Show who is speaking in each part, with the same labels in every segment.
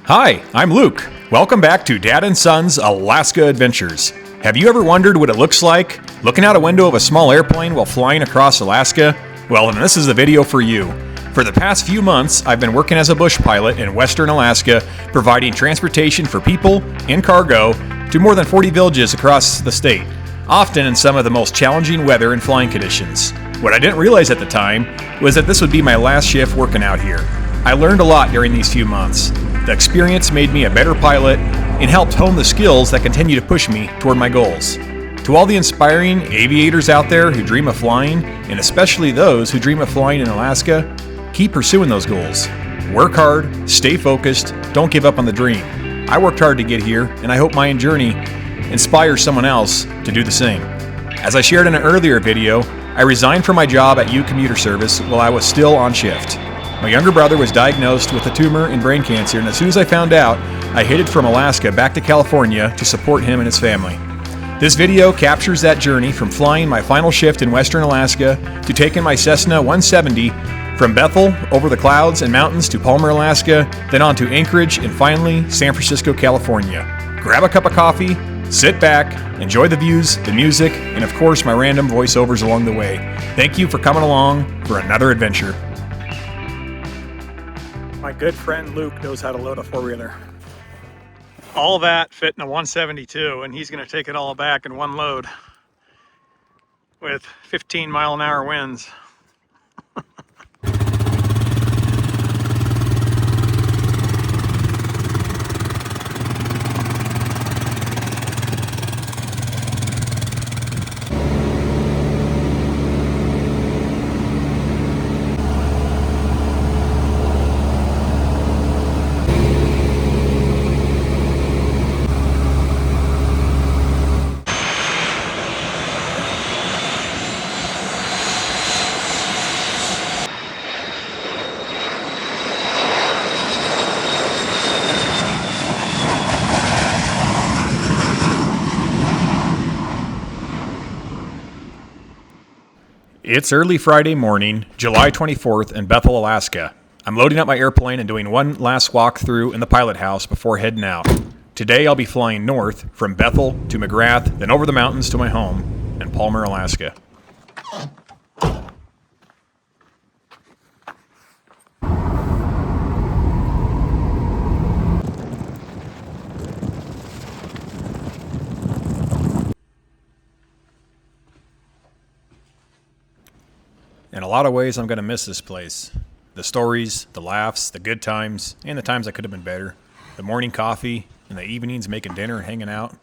Speaker 1: Hi, I'm Luke. Welcome back to Dad and Son's Alaska Adventures. Have you ever wondered what it looks like looking out a window of a small airplane while flying across Alaska? Well, then this is the video for you. For the past few months, I've been working as a bush pilot in western Alaska, providing transportation for people and cargo to more than 40 villages across the state, often in some of the most challenging weather and flying conditions. What I didn't realize at the time was that this would be my last shift working out here. I learned a lot during these few months. The experience made me a better pilot and helped hone the skills that continue to push me toward my goals. To all the inspiring aviators out there who dream of flying, and especially those who dream of flying in Alaska, keep pursuing those goals. Work hard, stay focused, don't give up on the dream. I worked hard to get here, and I hope my journey inspires someone else to do the same. As I shared in an earlier video, I resigned from my job at U Commuter Service while I was still on shift. My younger brother was diagnosed with a tumor and brain cancer, and as soon as I found out, I headed from Alaska back to California to support him and his family. This video captures that journey from flying my final shift in western Alaska to taking my Cessna 170 from Bethel over the clouds and mountains to Palmer, Alaska, then on to Anchorage, and finally San Francisco, California. Grab a cup of coffee, sit back, enjoy the views, the music, and of course my random voiceovers along the way. Thank you for coming along for another adventure.
Speaker 2: My good friend Luke knows how to load a four-wheeler. All that fit in a 172, and he's going to take it all back in one load with 15-mile-an-hour winds.
Speaker 1: It's early Friday morning, July 24th in Bethel, Alaska. I'm loading up my airplane and doing one last walk through in the pilot house before heading out. Today I'll be flying north from Bethel to McGrath, then over the mountains to my home in Palmer, Alaska. In a lot of ways, I'm going to miss this place. The stories, the laughs, the good times, and the times that could have been better. The morning coffee, and the evenings making dinner and hanging out.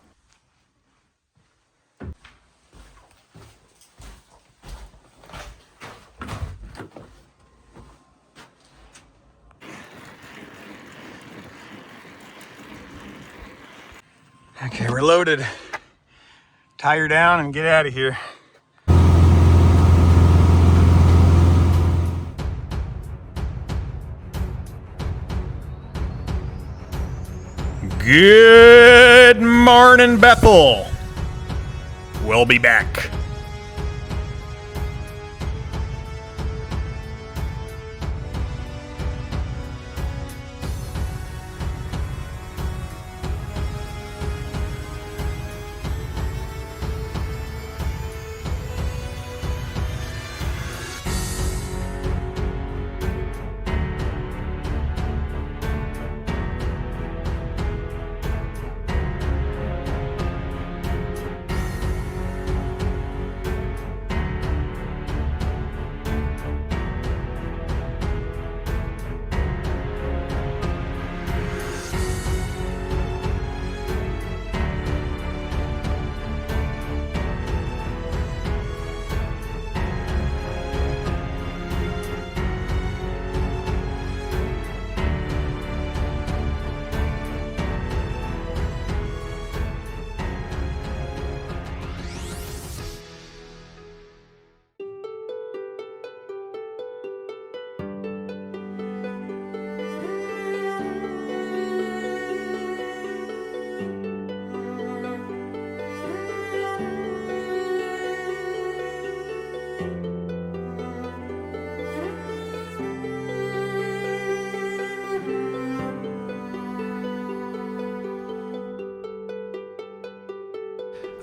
Speaker 2: Okay, we're loaded. Tie her down and get out of here.
Speaker 1: Good morning, Bethel. We'll be back.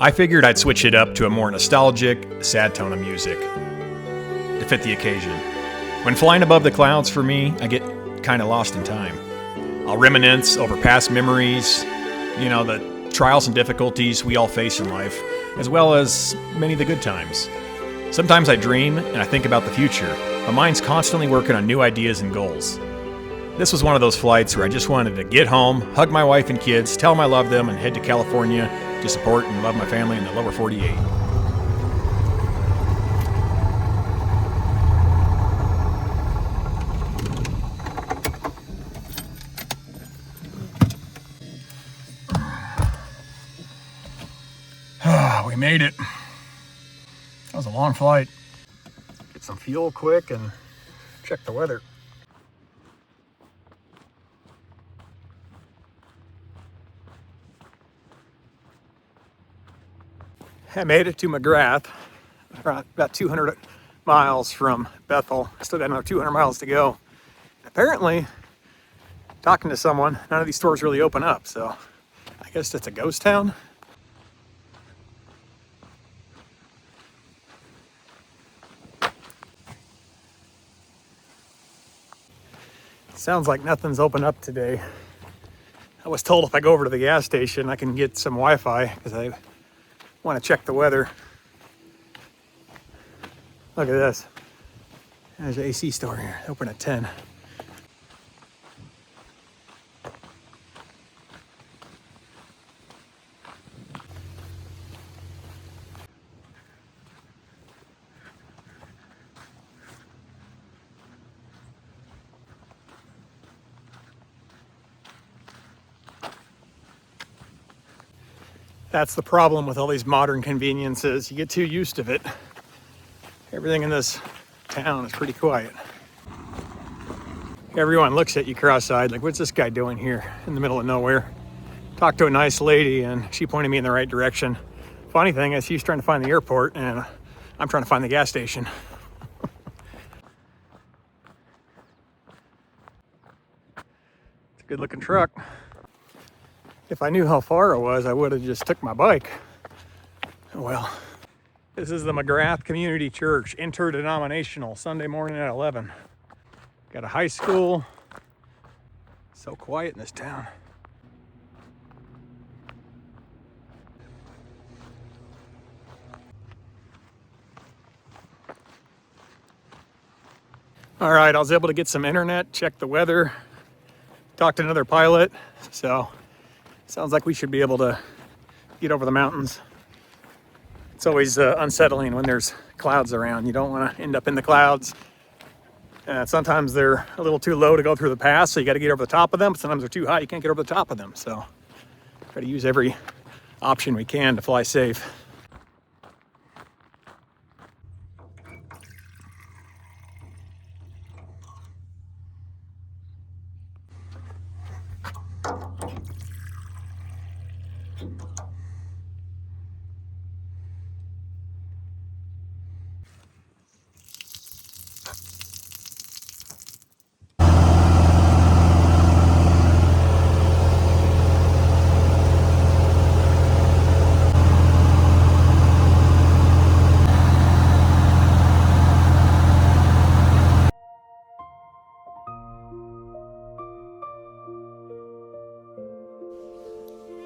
Speaker 1: I figured I'd switch it up to a more nostalgic, sad tone of music to fit the occasion. When flying above the clouds for me, I get kind of lost in time. I'll reminisce over past memories, the trials and difficulties we all face in life, as well as many of the good times. Sometimes I dream and I think about the future. My mind's constantly working on new ideas and goals. This was one of those flights where I just wanted to get home, hug my wife and kids, tell them I love them, and head to California to support and love my family in the lower 48. We made it. That was a long flight. Get some fuel quick and check the weather. I made it to McGrath, about 200 miles from Bethel. I still got another 200 miles to go. Apparently, talking to someone, none of these stores really open up, so I guess it's a ghost town. Sounds like nothing's open up today. I was told if I go over to the gas station, I can get some Wi-Fi because I want to check the weather. Look at this. There's an AC store here, open at 10. That's the problem with all these modern conveniences. You get too used to it. Everything in this town is pretty quiet. Everyone looks at you cross-eyed, like, what's this guy doing here in the middle of nowhere? Talked to a nice lady and she pointed me in the right direction. Funny thing is, she's trying to find the airport and I'm trying to find the gas station. It's a good looking truck. If I knew how far it was, I would have just took my bike. Oh well. This is the McGrath Community Church, interdenominational, Sunday morning at 11. Got a high school. So quiet in this town. All right, I was able to get some internet, check the weather, talk to another pilot. So sounds like we should be able to get over the mountains. It's always unsettling when there's clouds around. You don't want to end up in the clouds. Sometimes they're a little too low to go through the pass, so you got to get over the top of them. But sometimes they're too high, you can't get over the top of them. So try to use every option we can to fly safe.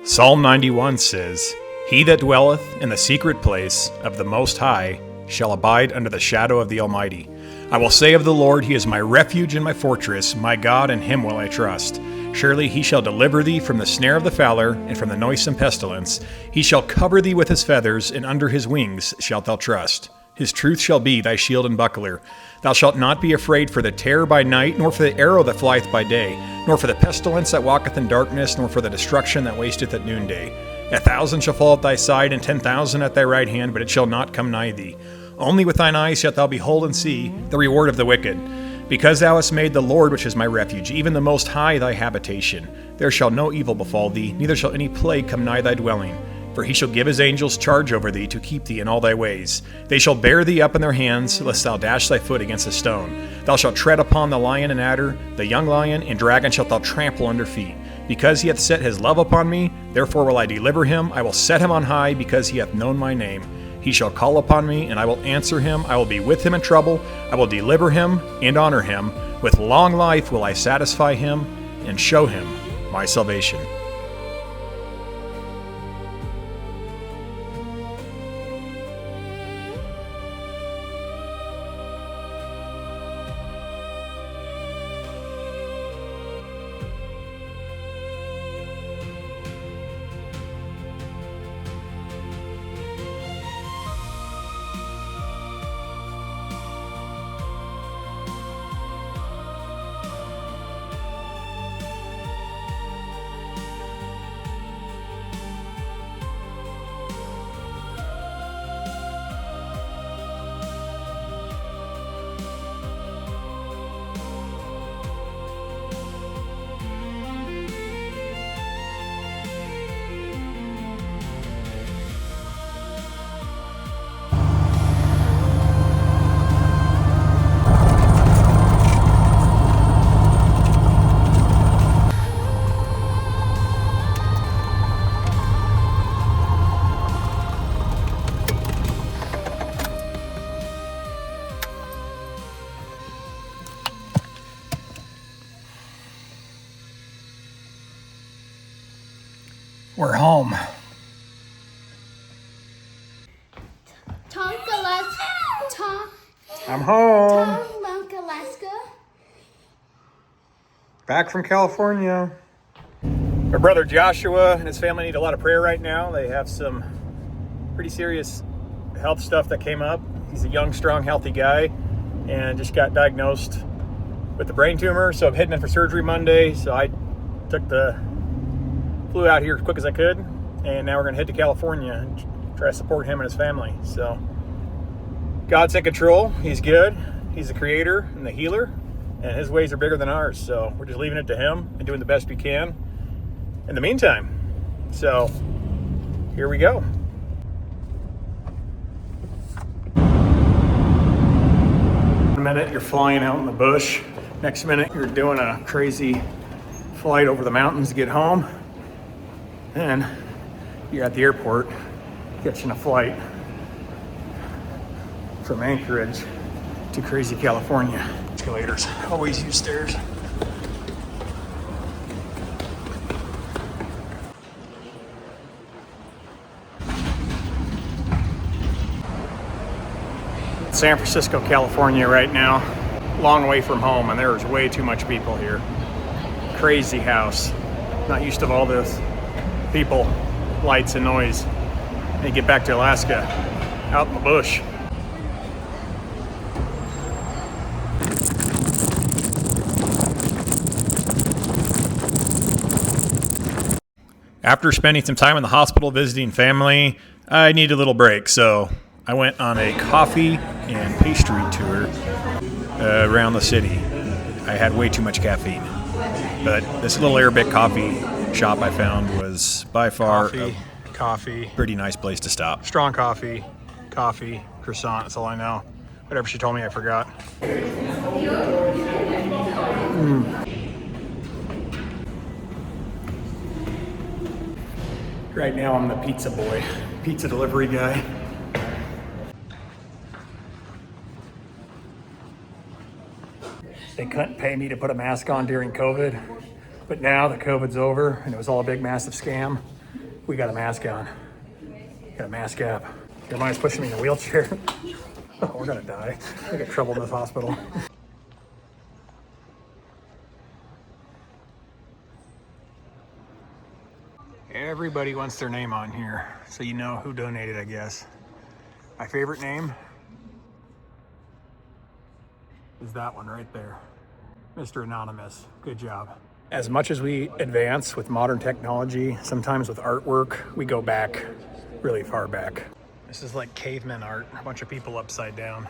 Speaker 1: Psalm 91 says, "He that dwelleth in the secret place of the Most High shall abide under the shadow of the Almighty. I will say of the Lord, He is my refuge and my fortress, my God, in Him will I trust. Surely He shall deliver thee from the snare of the fowler and from the noisome pestilence. He shall cover thee with His feathers, and under His wings shalt thou trust. His truth shall be thy shield and buckler. Thou shalt not be afraid for the terror by night, nor for the arrow that flieth by day, nor for the pestilence that walketh in darkness, nor for the destruction that wasteth at noonday. 1,000 shall fall at thy side, and 10,000 at thy right hand, but it shall not come nigh thee. Only with thine eyes shalt thou behold and see the reward of the wicked. Because thou hast made the Lord, which is my refuge, even the Most High, thy habitation. There shall no evil befall thee, neither shall any plague come nigh thy dwelling. For he shall give his angels charge over thee to keep thee in all thy ways. They shall bear thee up in their hands, lest thou dash thy foot against a stone. Thou shalt tread upon the lion and adder, the young lion and dragon shalt thou trample under feet. Because he hath set his love upon me, therefore will I deliver him. I will set him on high, because he hath known my name. He shall call upon me, and I will answer him. I will be with him in trouble. I will deliver him and honor him. With long life will I satisfy him and show him my salvation. We're home. I'm home.
Speaker 3: Alaska.
Speaker 1: Back from California. My brother Joshua and his family need a lot of prayer right now. They have some pretty serious health stuff that came up. He's a young, strong, healthy guy and just got diagnosed with the brain tumor. So I'm heading in for surgery Monday. So I flew out here as quick as I could. And now we're going to head to California and try to support him and his family. So God's in control. He's good. He's the creator and the healer. And his ways are bigger than ours. So we're just leaving it to him and doing the best we can in the meantime. So here we go. One minute you're flying out in the bush. Next minute you're doing a crazy flight over the mountains to get home. Then you're at the airport catching a flight from Anchorage to crazy California. Escalators, always use stairs. San Francisco, California right now. Long way from home, and there's way too much people here. Crazy house. Not used to all this people, lights, and noise. And you get back to Alaska, out in the bush. After spending some time in the hospital visiting family, I needed a little break, so I went on a coffee and pastry tour around the city. I had way too much caffeine, but this little Arabic coffee shop I found was by far
Speaker 2: Coffee.
Speaker 1: Pretty nice place to stop.
Speaker 2: Strong coffee, croissant, that's all I know. Whatever she told me, I forgot. Right now I'm the pizza boy, pizza delivery guy. They couldn't pay me to put a mask on during COVID, but now that COVID's over and it was all a big massive scam, we got a mask on. Got a mask app. Jeremiah's pushing me in a wheelchair. Oh, we're gonna die. I get trouble in this hospital. Everybody wants their name on here, so you know who donated, I guess. My favorite name is that one right there. Mr. Anonymous, good job. As much as we advance with modern technology, sometimes with artwork, we go back, really far back. This is like caveman art, a bunch of people upside down.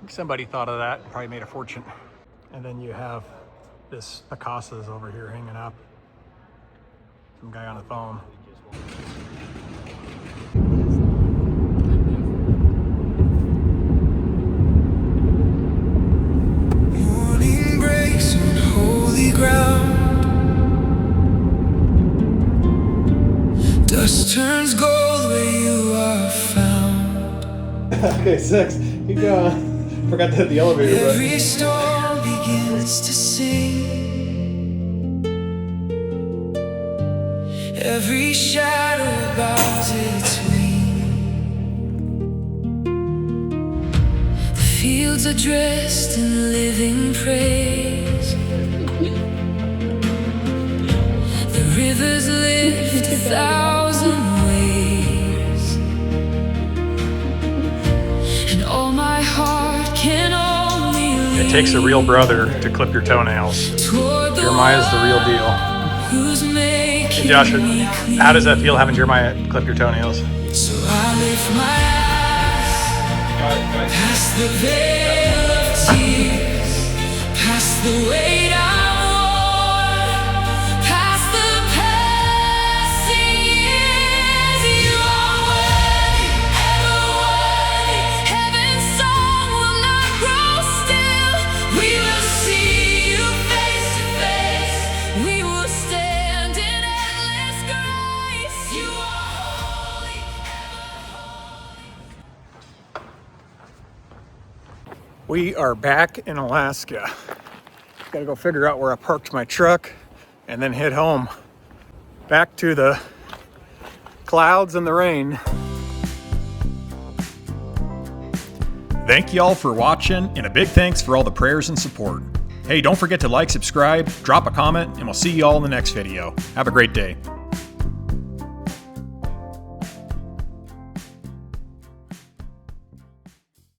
Speaker 2: Somebody thought of that, probably made a fortune. And then you have this Picasso's over here hanging up. Some guy on a phone.
Speaker 4: Morning break
Speaker 1: 6. Keep going. Forgot to hit the elevator button.
Speaker 3: Every storm begins to sing. Every shadow bows its wing. The fields are dressed in living praise. The rivers lift 1,000 waves. And all my heart can only
Speaker 2: It takes a real brother to clip your toenails. Jeremiah's the real deal. Hey Josh, how does that feel having Jeremiah clip your toenails?
Speaker 3: So I lift my eyes past the veil of tears, past the weight I wore, past the passing years. You are worthy, ever worthy. Heaven's song will not grow still. We will see you face to face. We will stand in endless grace. You are holy,
Speaker 2: We are back in Alaska. Gotta go figure out where I parked my truck and then head home. Back to the clouds and the rain.
Speaker 1: Thank y'all for watching, and a big thanks for all the prayers and support. Hey, don't forget to like, subscribe, drop a comment, and we'll see y'all in the next video. Have a great day.